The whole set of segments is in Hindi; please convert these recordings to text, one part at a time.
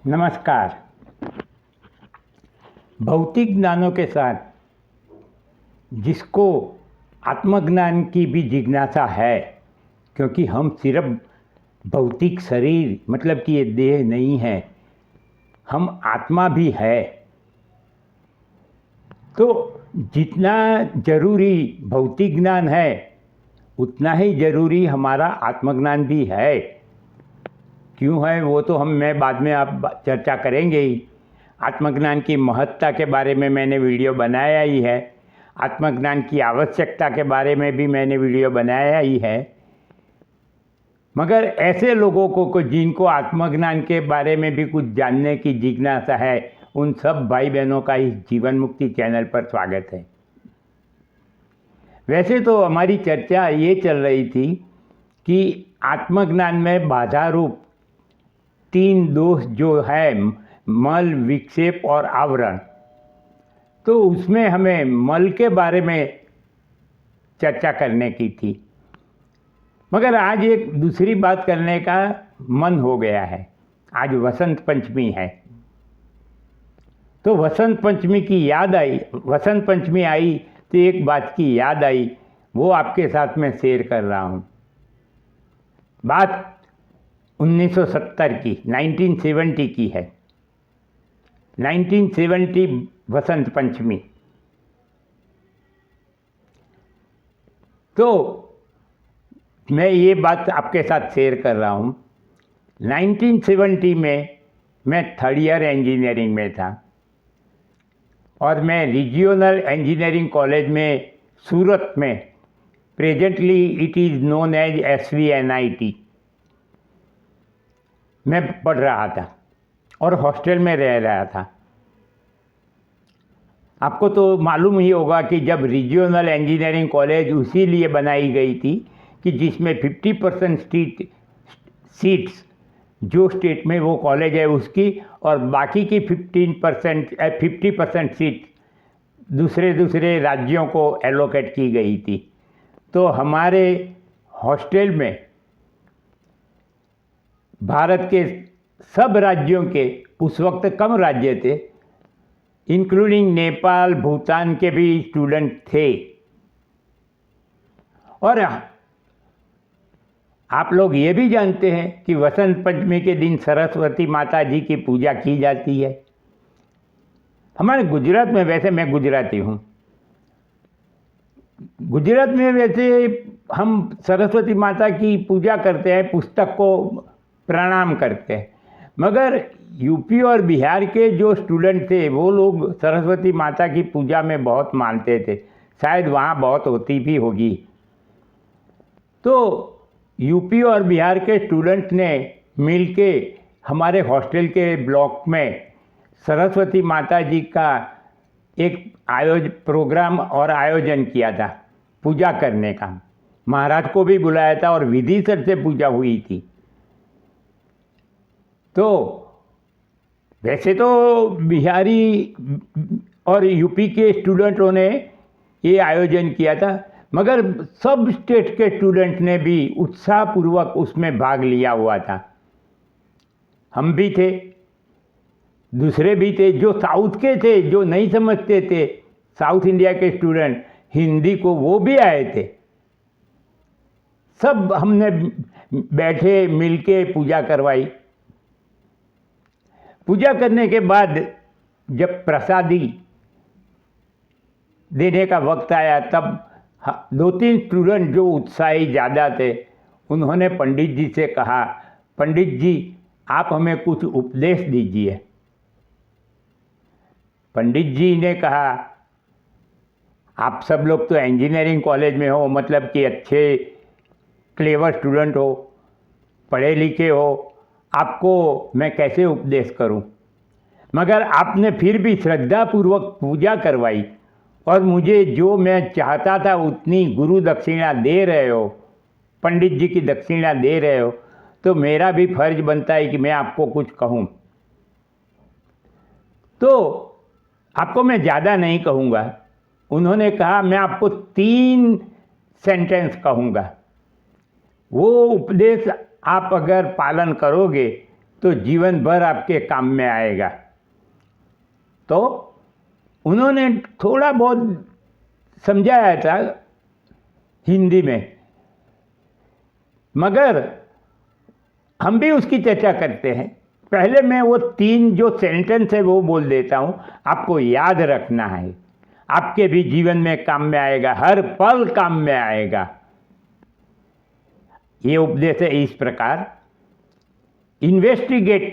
नमस्कार। भौतिक ज्ञानों के साथ जिसको आत्मज्ञान की भी जिज्ञासा है, क्योंकि हम सिर्फ भौतिक शरीर मतलब कि ये देह नहीं है, हम आत्मा भी है। तो जितना जरूरी भौतिक ज्ञान है उतना ही जरूरी हमारा आत्मज्ञान भी है। क्यों है वो तो मैं बाद में आप चर्चा करेंगे ही। आत्मज्ञान की महत्ता के बारे में मैंने वीडियो बनाया ही है, आत्मज्ञान की आवश्यकता के बारे में भी मैंने वीडियो बनाया ही है। मगर ऐसे लोगों को जिनको आत्मज्ञान के बारे में भी कुछ जानने की जिज्ञासा है, उन सब भाई बहनों का इस जीवन मुक्ति चैनल पर स्वागत है। वैसे तो हमारी चर्चा ये चल रही थी कि आत्मज्ञान में बाधा रूप 3 दोष जो है, मल, विक्षेप और आवरण, तो उसमें हमें मल के बारे में चर्चा करने की थी। मगर आज एक दूसरी बात करने का मन हो गया है। आज वसंत पंचमी है, तो वसंत पंचमी की याद आई। वसंत पंचमी आई तो एक बात की याद आई, वो आपके साथ में शेयर कर रहा हूँ। बात 1970 की, 1970 की है। 1970 वसंत पंचमी। तो मैं ये बात आपके साथ शेयर कर रहा हूँ। 1970 में मैं 3rd ईयर इंजीनियरिंग में था और मैं रीजियोनल इंजीनियरिंग कॉलेज में सूरत में, presently it is known as SVNIT, मैं पढ़ रहा था और हॉस्टल में रह रहा था। आपको तो मालूम ही होगा कि जब रीजियोनल इंजीनियरिंग कॉलेज उसी लिए बनाई गई थी कि जिसमें 50% सीट्स जो स्टेट में वो कॉलेज है उसकी, और बाकी की 50% सीट दूसरे राज्यों को एलोकेट की गई थी। तो हमारे हॉस्टल में भारत के सब राज्यों के, उस वक्त कम राज्य थे, इंक्लूडिंग नेपाल, भूटान के भी स्टूडेंट थे। और आप लोग ये भी जानते हैं कि वसंत पंचमी के दिन सरस्वती माता जी की पूजा की जाती है। हमारे गुजरात में, वैसे मैं गुजराती हूँ, गुजरात में वैसे हम सरस्वती माता की पूजा करते हैं, पुस्तक को प्रणाम करते हैं। मगर यूपी और बिहार के जो स्टूडेंट थे वो लोग सरस्वती माता की पूजा में बहुत मानते थे। शायद वहाँ बहुत होती भी होगी। तो यूपी और बिहार के स्टूडेंट ने मिलके हमारे हॉस्टल के ब्लॉक में सरस्वती माता जी का एक प्रोग्राम और आयोजन किया था पूजा करने का। महाराज को भी बुलाया था और विधि से पूजा हुई थी। तो वैसे तो बिहारी और यूपी के स्टूडेंटों ने ये आयोजन किया था, मगर सब स्टेट के स्टूडेंट ने भी उत्साहपूर्वक उसमें भाग लिया हुआ था। हम भी थे, दूसरे भी थे, जो साउथ के थे, जो नहीं समझते थे, साउथ इंडिया के स्टूडेंट हिंदी को, वो भी आए थे। सब हमने बैठे मिलके पूजा करवाई। पूजा करने के बाद जब प्रसादी देने का वक्त आया, तब 2-3 स्टूडेंट जो उत्साही ज़्यादा थे, उन्होंने पंडित जी से कहा, पंडित जी आप हमें कुछ उपदेश दीजिए। पंडित जी ने कहा, आप सब लोग तो इंजीनियरिंग कॉलेज में हो, मतलब कि अच्छे क्लेवर स्टूडेंट हो, पढ़े लिखे हो, आपको मैं कैसे उपदेश करूं? मगर आपने फिर भी श्रद्धापूर्वक पूजा करवाई और मुझे जो मैं चाहता था उतनी गुरु दक्षिणा दे रहे हो, पंडित जी की दक्षिणा दे रहे हो, तो मेरा भी फर्ज बनता है कि मैं आपको कुछ कहूं। तो आपको मैं ज़्यादा नहीं कहूँगा। उन्होंने कहा, मैं आपको 3 सेंटेंस कहूँगा, वो उपदेश आप अगर पालन करोगे तो जीवन भर आपके काम में आएगा। तो उन्होंने थोड़ा बहुत समझाया था हिंदी में, मगर हम भी उसकी चर्चा करते हैं। पहले मैं वो 3 जो सेंटेंस है वो बोल देता हूँ, आपको याद रखना है, आपके भी जीवन में काम में आएगा, हर पल काम में आएगा। ये उपदेश है इस प्रकार: investigate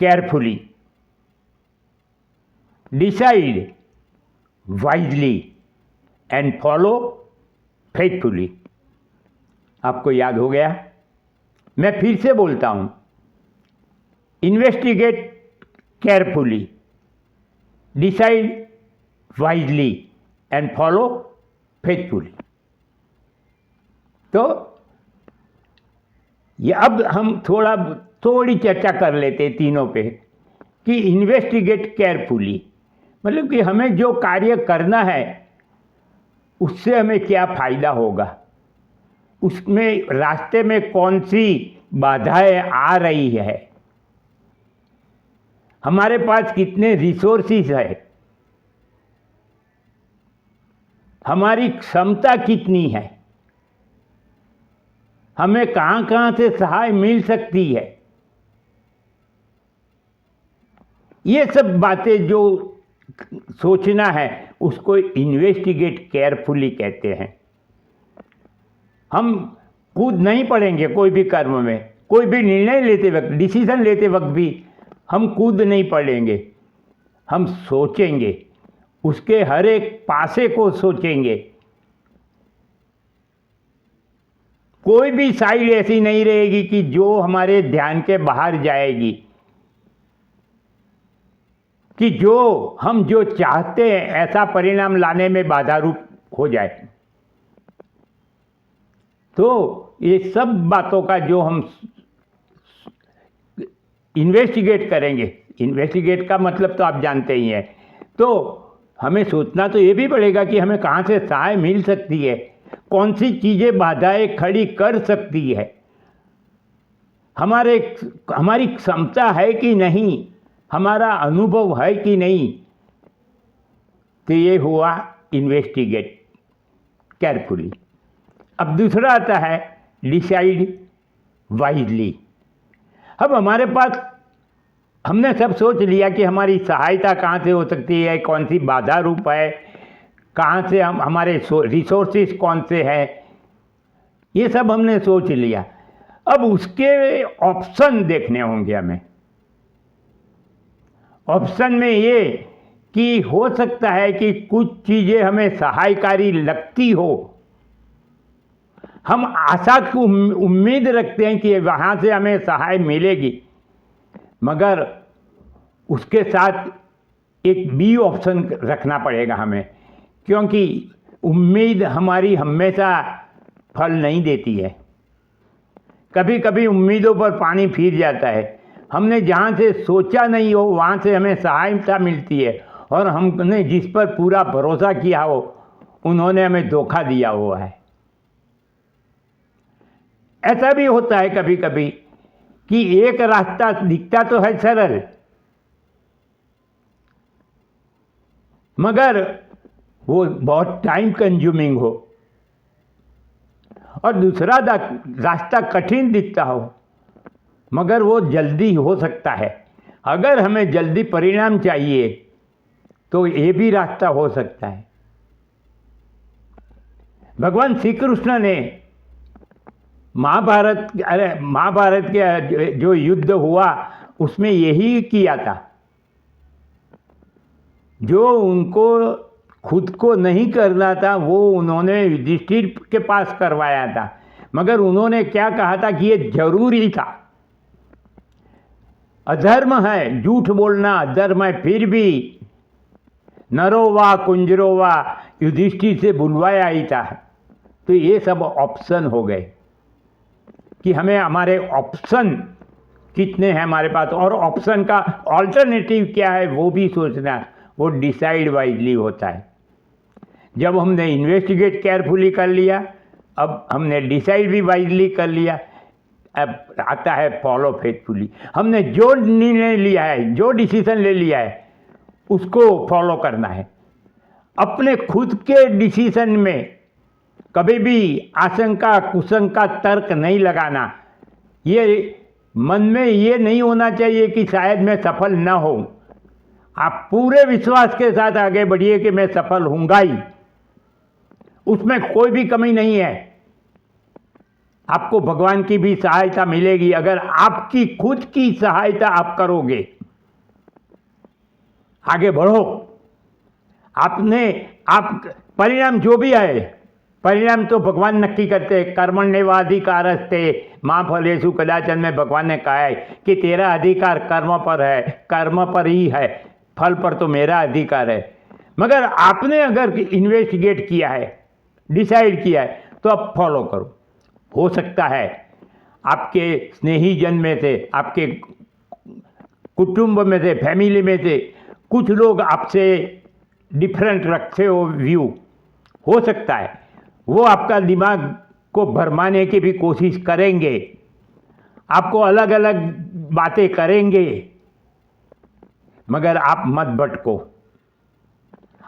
carefully, decide wisely and follow faithfully. आपको याद हो गया? मैं फिर से बोलता हूं, investigate carefully, decide wisely and follow faithfully. तो ये अब हम थोड़ी चर्चा कर लेते हैं तीनों पे कि इन्वेस्टिगेट केयरफुली मतलब कि हमें जो कार्य करना है उससे हमें क्या फायदा होगा, उसमें रास्ते में कौन सी बाधाएं आ रही है, हमारे पास कितने रिसोर्सेस है, हमारी क्षमता कितनी है, हमें कहां कहां से सहाय मिल सकती है। ये सब बातें जो सोचना है उसको इन्वेस्टिगेट केयरफुली कहते हैं। हम कूद नहीं पड़ेंगे कोई भी कर्म में, कोई भी निर्णय लेते वक्त, डिसीजन लेते वक्त भी हम कूद नहीं पड़ेंगे। हम सोचेंगे, उसके हर एक पासे को सोचेंगे। कोई भी साइड ऐसी नहीं रहेगी कि जो हमारे ध्यान के बाहर जाएगी, कि हम जो चाहते हैं ऐसा परिणाम लाने में बाधा रूप हो जाए। तो ये सब बातों का जो हम इन्वेस्टिगेट करेंगे, इन्वेस्टिगेट का मतलब तो आप जानते ही हैं, तो हमें सोचना तो ये भी पड़ेगा कि हमें कहाँ से सहाय मिल सकती है, कौन सी चीज़ें बाधाएं खड़ी कर सकती है, हमारी क्षमता है कि नहीं, हमारा अनुभव है कि नहीं। तो ये हुआ इन्वेस्टिगेट केयरफुली। अब दूसरा आता है डिसाइड वाइजली। अब हमारे पास हमने सब सोच लिया कि हमारी सहायता कहाँ से हो सकती है, कौन सी बाधा रूप है, कहाँ से हमारे रिसोर्सेस कौन से हैं, ये सब हमने सोच लिया। अब उसके ऑप्शन देखने होंगे हमें। ऑप्शन में ये कि हो सकता है कि कुछ चीज़ें हमें सहायकारी लगती हो, हम आशा की उम्मीद रखते हैं कि वहाँ से हमें सहाय मिलेगी, मगर उसके साथ एक बी ऑप्शन रखना पड़ेगा हमें, क्योंकि उम्मीद हमारी हमेशा फल नहीं देती है। कभी कभी उम्मीदों पर पानी फिर जाता है। हमने जहाँ से सोचा नहीं हो वहाँ से हमें सहायता मिलती है, और हमने जिस पर पूरा भरोसा किया हो उन्होंने हमें धोखा दिया हुआ है। ऐसा भी होता है कभी कभी कि एक रास्ता दिखता तो है सरल, मगर वो बहुत टाइम कंज्यूमिंग हो, और दूसरा रास्ता कठिन दिखता हो, मगर वो जल्दी हो सकता है। अगर हमें जल्दी परिणाम चाहिए तो ये भी रास्ता हो सकता है। भगवान श्री कृष्ण ने महाभारत के जो युद्ध हुआ उसमें यही किया था। जो उनको खुद को नहीं करना था वो उन्होंने युधिष्ठिर के पास करवाया था, मगर उन्होंने क्या कहा था कि ये जरूरी था। अधर्म है, झूठ बोलना अधर्म है, फिर भी नरो वा कुंजरो वा युधिष्ठिर से बुलवाया ही था। तो ये सब ऑप्शन हो गए कि हमें हमारे ऑप्शन कितने हैं हमारे पास, और ऑप्शन का ऑल्टरनेटिव क्या है वो भी सोचना। वो डिसाइड वाइजली होता है। जब हमने इन्वेस्टिगेट केयरफुली कर लिया, अब हमने डिसाइड भी वाइजली कर लिया। अब आता है फॉलो फेथफुली। हमने जो निर्णय लिया है, जो डिसीजन ले लिया है, उसको फॉलो करना है। अपने खुद के डिसीजन में कभी भी आशंका कुशंका तर्क नहीं लगाना। ये मन में ये नहीं होना चाहिए कि शायद मैं सफल ना हो। आप पूरे विश्वास के साथ आगे बढ़िए कि मैं सफल होऊंगा ही, उसमें कोई भी कमी नहीं है। आपको भगवान की भी सहायता मिलेगी अगर आपकी खुद की सहायता आप करोगे। आगे बढ़ो। आप परिणाम जो भी आए, परिणाम तो भगवान नक्की करते हैं। कर्मण्येवाधिकारस्ते मां फलेषु कदाचन में भगवान ने कहा है कि तेरा अधिकार कर्म पर है, कर्म पर ही है, फल पर तो मेरा अधिकार है। मगर आपने अगर इन्वेस्टिगेट किया है, डिसाइड किया है, तो अब फॉलो करो। हो सकता है आपके स्नेही जन में से, आपके कुटुंब में से, फैमिली में से कुछ लोग आपसे डिफरेंट रखते हो व्यू। हो सकता है वो आपका दिमाग को भरमाने की भी कोशिश करेंगे, आपको अलग अलग बातें करेंगे, मगर आप मत भटको।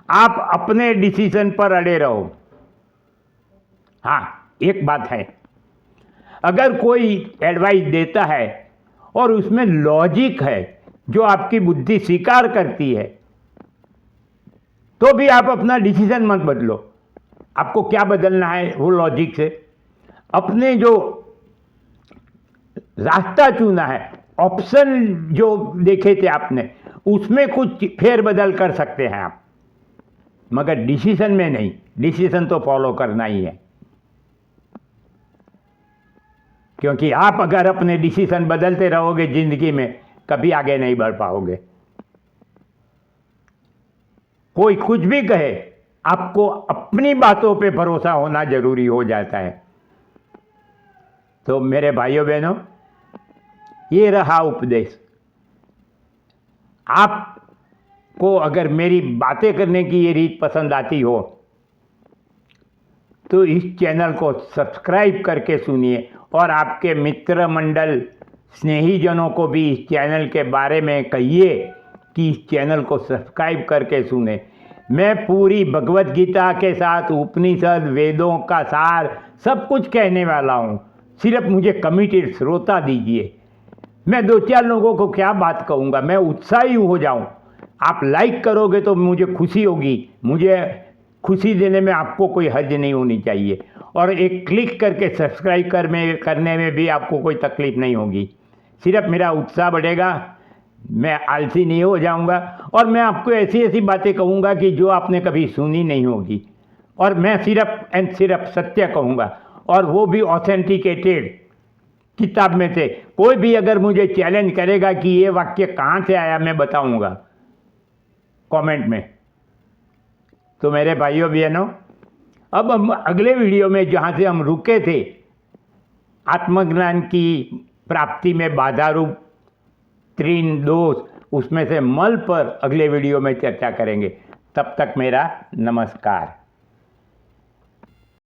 आप अपने डिसीजन पर अड़े रहो। हाँ, एक बात है, अगर कोई एडवाइस देता है और उसमें लॉजिक है जो आपकी बुद्धि स्वीकार करती है, तो भी आप अपना डिसीजन मत बदलो। आपको क्या बदलना है वो लॉजिक से अपने जो रास्ता चुना है, ऑप्शन जो देखे थे आपने, उसमें कुछ फेरबदल कर सकते हैं आप, मगर डिसीजन में नहीं। डिसीजन तो फॉलो करना ही है, क्योंकि आप अगर अपने डिसीजन बदलते रहोगे जिंदगी में, कभी आगे नहीं बढ़ पाओगे। कोई कुछ भी कहे, आपको अपनी बातों पे भरोसा होना जरूरी हो जाता है। तो मेरे भाइयों बहनों, ये रहा उपदेश। आपको अगर मेरी बातें करने की ये रीत पसंद आती हो तो इस चैनल को सब्सक्राइब करके सुनिए और आपके मित्र मंडल स्नेहीजनों को भी इस चैनल के बारे में कहिए कि इस चैनल को सब्सक्राइब करके सुने। मैं पूरी भगवत गीता के साथ उपनिषद, वेदों का सार सब कुछ कहने वाला हूँ। सिर्फ मुझे कमिटेड श्रोता दीजिए। मैं दो चार लोगों को क्या बात कहूँगा, मैं उत्साही हो जाऊँ। आप लाइक करोगे तो मुझे खुशी होगी। मुझे खुशी देने में आपको कोई हर्ज नहीं होनी चाहिए, और एक क्लिक करके सब्सक्राइब करने में भी आपको कोई तकलीफ नहीं होगी। सिर्फ मेरा उत्साह बढ़ेगा, मैं आलसी नहीं हो जाऊंगा, और मैं आपको ऐसी ऐसी बातें कहूँगा कि जो आपने कभी सुनी नहीं होगी, और मैं सिर्फ एंड सिर्फ सत्य कहूँगा, और वो भी ऑथेंटिकेटेड किताब में से। कोई भी अगर मुझे चैलेंज करेगा कि ये वाक्य कहाँ से आया, मैं बताऊँगा कमेंट में। तो मेरे भाइयों बहनों, अब हम अगले वीडियो में जहाँ से हम रुके थे, आत्मज्ञान की प्राप्ति में बाधा रूप 3 दोष, उसमें से मल पर अगले वीडियो में चर्चा करेंगे। तब तक मेरा नमस्कार।